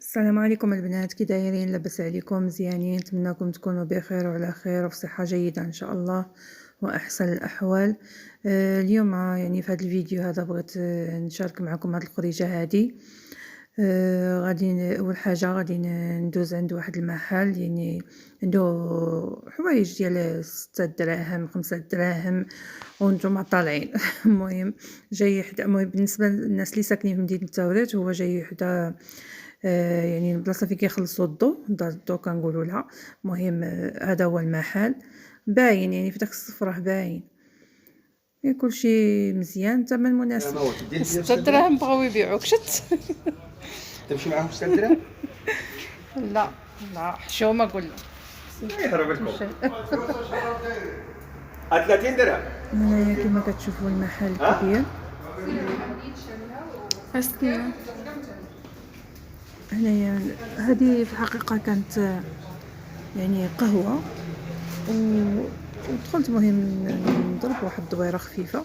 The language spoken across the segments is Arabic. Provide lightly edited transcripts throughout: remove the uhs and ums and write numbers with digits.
السلام عليكم البنات، كي دايرين؟ لاباس عليكم؟ مزيانين؟ نتمنىكم تكونوا بخير وعلى خير وفي صحه جيده ان شاء الله واحسن الاحوال. اليوم يعني في هذا الفيديو هذا بغيت نشارك معكم هذه الخريجه هذه. غادي اول حاجه غادي ندوز عند واحد المحل، يعني عنده حوايج ديال 6 دراهم 5 دراهم وانتم طالعين. المهم جاي حدا، المهم بالنسبه للناس اللي ساكنين في مدينه التوريت هو جاي حدا يعني البلاصه فين كيخلصوا الضو، دار الضو كنقولوا لها. المهم هذا هو المحل، باين يعني في داك الصفرة باين كلشي مزيان، الثمن مناسب. 6 دراهم بغاو يبيعوك شت. تمشي معاهم 6 دراهم؟ لا لا حشومه قول يهرب لكم 30 درهم. هنايا كما كتشوفوا المحل كبير. استنى. هنايا هذه في الحقيقه كانت يعني قهوه ودخلت مهم نضرب واحد الدويره خفيفه.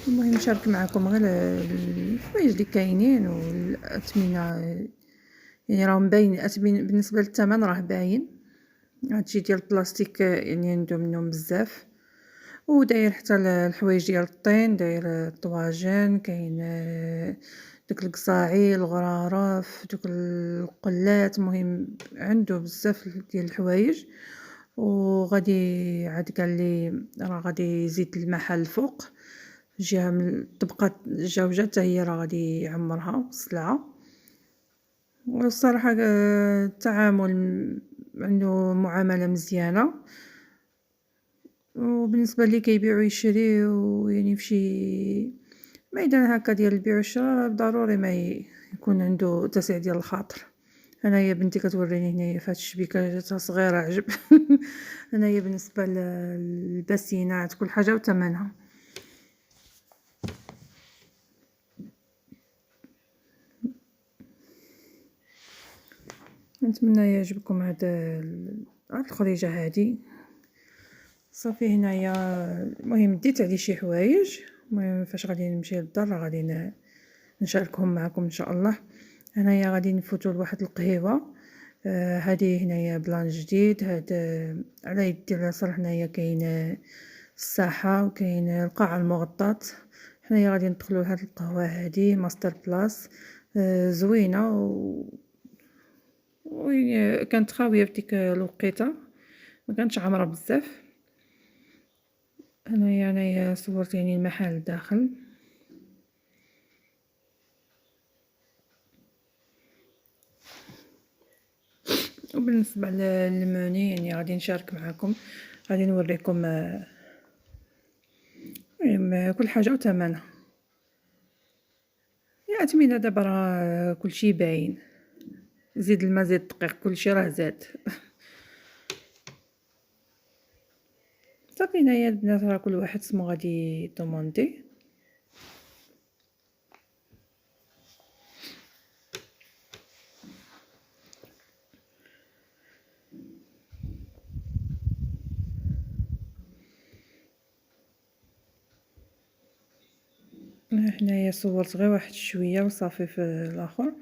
المهم نشارك معكم غير الحوايج اللي كاينين والاثمنه، يعني راهم باين الاثمنه بالنسبه للثمن راه باين. هادشي ديال البلاستيك يعني عنده منهم بزاف، وداير حتى الحوايج ديال الطين، داير الطواجن، كاين داك القصاعي، الغرارف، دوك القلات. المهم عنده بزاف ديال الحوايج. وغادي عاد قال لي راه غادي يزيد المحل الفوق جهه من الطبقه الجوجه حتى هي راه غادي يعمرها السلعه. والصراحه التعامل عنده معامله مزيانه، وبالنسبه لي كيبيع ويشري يعني فشي ميدان هكا ديال البيع والشراء ضروري ما يكون عنده تسع ديال الخاطر. انايا بنتي كتوريني هنايا فهاد الشبيكه جاتها صغيره عجب. انايا بالنسبه للباسينات كل حاجه وثمنها. نتمنى يعجبكم هذا الخريجه هذه. صافي هنايا المهم ديت عليه شي حوايج. المهم فاش غادي نمشي للدار غادي نشاركهم معكم ان شاء الله. هنايا غادي نفوتوا لواحد القهيوه. هذه هنايا بلان جديد، هاد على يد اليسار هنايا كاين الساحه وكاين القاعه المغطاه. حنايا غادي ندخلوا لهاد القهوه هذه ماستر بلاس. زوينه و كانت خاويه في ديك الوقيته، ما كانتش عامره بزاف. انايا صورت يعني المحل الداخل. وبالنسبه للموني يعني غادي نشارك معكم، غادي نوريكم كل حاجه وثمنها. يا اثمنه دابا راه كلشي باين، زيد الماء زيد الدقيق كلشي راه زاد. صافي هنايا البنات راه كل واحد سمو غادي يدوموندي. هنايا صورت غير واحد شويه وصافي في الاخر.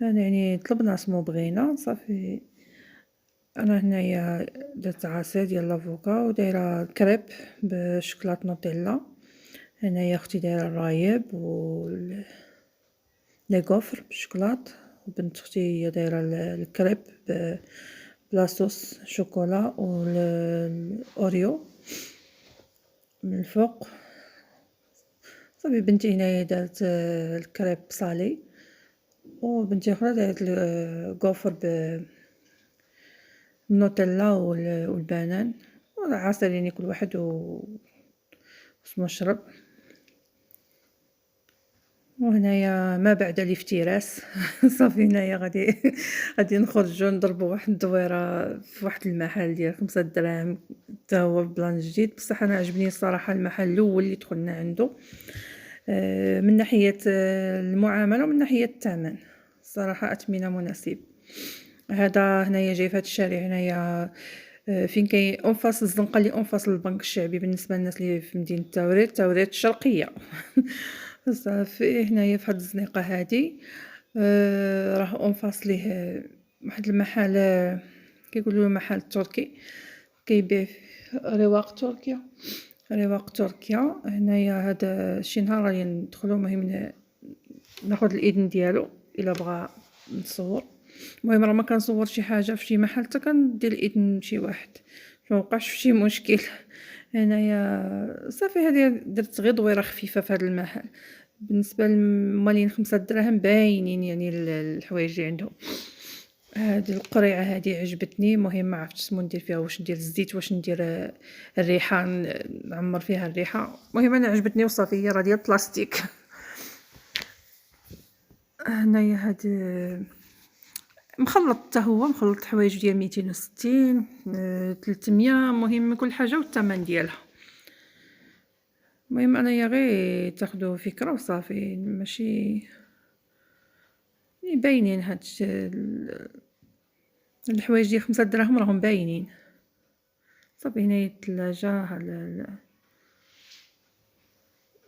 انا يعني طلبنا سمو بغينا صافي. انا هنايا درت عصير ديال لافوكا ودايره كريب بشوكولاط نوتيلا. هنايا اختي دايره الرايب و لي غوفر بالشوكولاط، وبنت اختي هي دايره الكريب بلا صوص شوكولا والاوريو من الفوق. صافي بنتي هنايا دارت الكريب صالي، وبنتي اخرى دارت الغوفر بالنوتيلا والبنان والعسل، يعني كل واحد واسمو شرب. وهنايا ما بعد الافتراس. صافي هنايا غادي نخرجوا نضربوا واحد الدويره في واحد المحل ديال 5 دراهم حتى هو بلان جديد. بصح انا عجبني الصراحه المحل الاول اللي دخلنا عنده، من ناحيه المعامله ومن ناحيه الثمن. الصراحه اثمنه مناسب. هذا هنايا جاي في هذا الشارع هنايا فين كاين اونفاس الزنقه، اللي اونفاس البنك الشعبي بالنسبه للناس اللي في مدينه التوريت الشرقيه. صافي هنايا في هاد الزنيقه هادي راه اونفاس ليه واحد المحل كيقولوا له محل تركي كيبيع رواق تركيا. رواق تركيا هنايا هذا شي نهار غادي ندخلو المهم ناخذ الاذن ديالو الا بغى نصور. المهم راه ما كنصور شي حاجه في شي محل حتى كندير الاذن لشي واحد ما وقعش في شي مشكل. هنايا صافي هذه درت غير دويره خفيفه في هذا المحل. بالنسبه للمالين 5 دراهم باينين يعني الحوايج اللي عندهم. هذه القريعه هذه عجبتني. المهم ما عرفتش شنو ندير فيها، واش ندير الزيت واش ندير الريحه نعمر فيها الريحه. المهم انا عجبتني وصافي هي راه ديال بلاستيك. هنايا هاد مخلط حتى هو مخلط حوايج ديال 260 300. المهم كل حاجه والثمن ديالها. المهم انايا غير تاخدو فكره وصافي ماشي باينين هاد الحوايج ديال 5 دراهم راهم باينين. صافي هنايا الثلاجه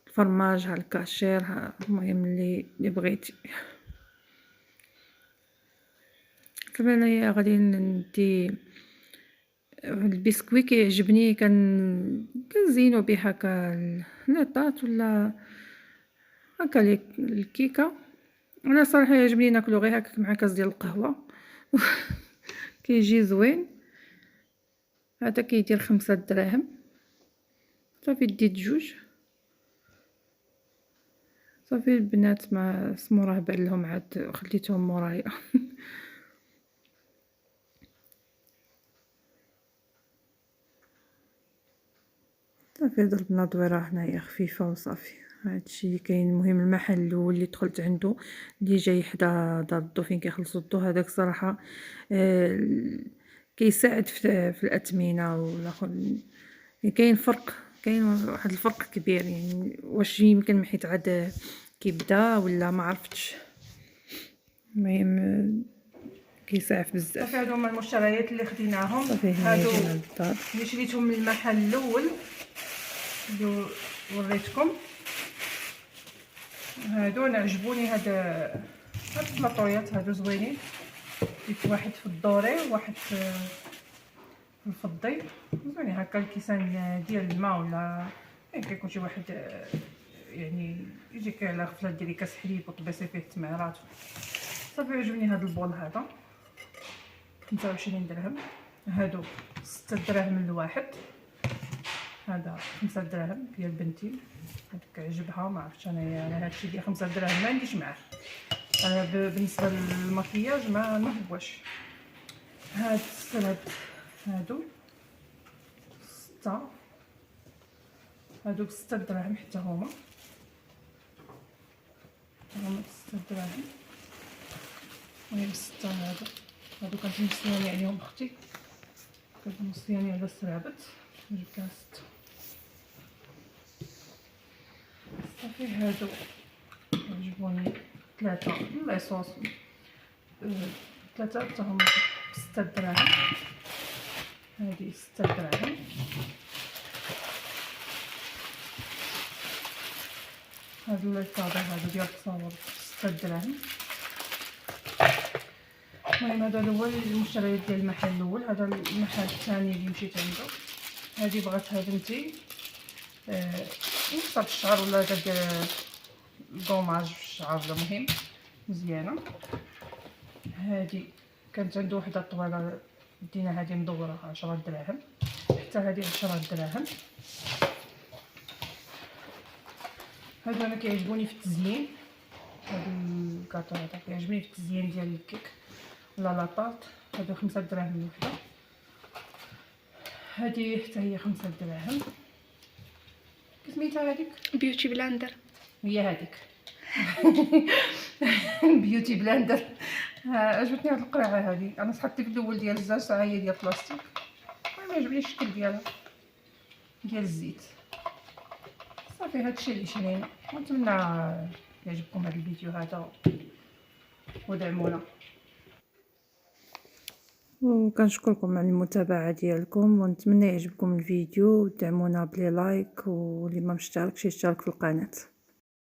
الفرماج ها الكاشير ها المهم اللي بغيتي. كما انايا غادي ندي البسكويت كيعجبني كنزينو به هكا ليطاط ولا هكا الكيكه. انا صراحه يعجبني ناكلو غير هكاك مع كاس ديال القهوه. كيجي زوين. هذا كيدير 5 دراهم. صافي ديت جوج صافي. البنات ما سمو راه بان لهم عاد خليتهم مورايا. صافي ضربنا دويره هنايا خفيفه وصافي هادشي كاين. المهم المحل الاول اللي دخلت عنده اللي جاي حدا دار الضو فين كيخلصوا الضو هذاك صراحه كيساعد في الاثمنه والاخر. كاين فرق، كاين واحد الفرق كبير يعني. واش يمكن حيت عاد كيبدا ولا ما عرفتش. المهم كيساعد بزاف. صافي هادو هما المشتريات اللي خديناهم. هادو اللي شريتهم من المحل الاول اللي وريتكم. هادو انا عجبوني. هاد البلاطويات هادو زوينين. جبت واحد في الدوري وواحد في الفضي زوينين هكا. الكيسان ديال الماء ولا كيكون شي واحد يعني يجيك على غفله ديري كاس حليب وطبسي فيه التمعرات. صافي عجبني هاد البول هذا 25 درهم. هادو 6 دراهم الواحد. هذا 5 دراهم ديال بنتي هذاك عجبها. ما عرفتش انا هادشي ديال 5 دراهم ما عنديش معاه. بالنسبه للمكياج ما هواش. هاد السلاد هادو 6. هادوك 6 دراهم حتى هما 6 دراهم. المهم 6 هادو كانت مصياني عليهم اختي. كانت مصياني على السرابت جبتها 6. صافي هادو عجبوني 3 لاصوص 3 حتى هما 6 دراهم. هادي 6 دراهم. هاد الفاضل هادو ديال التصاور 6 دراهم. المهم هذا هو المشتريات ديال المحل الاول. هذا المحل الثاني اللي مشيت عنده. هذه بغاتها بنتي نقصر الشعر ولا دير الكوماج في الشعر ولا مهم مزيانه. هذه كانت عنده وحده طويله دينا هذه مدوره 10 دراهم. حتى هذه 10 دراهم. هادو انا كيعجبوني في التزيين. هاد الكاطو هذا كيعجبني في التزيين ديال الكيك ولا لاطاط. هادو 5 دراهم الوحده. هذه حتى هي 5 دراهم. كسميتها هذيك بيوتي بلاندر. هي هذيك. بيوتي بلاندر. عجبتني هاد القرعه هذه. انا صحابتي في الاول ديال الزاج هي ديال بلاستيك. ما عجبنيش الشكل ديالها ديال الزيت. صافي هادشي اللي شرينا. نتمنى يعجبكم هذا الفيديو هذا ودعمونا. وكنشكركم على المتابعه ديالكم ونتمنى يعجبكم الفيديو ودعمونا بلي لايك واللي ما مشتركش يشترك في القناه.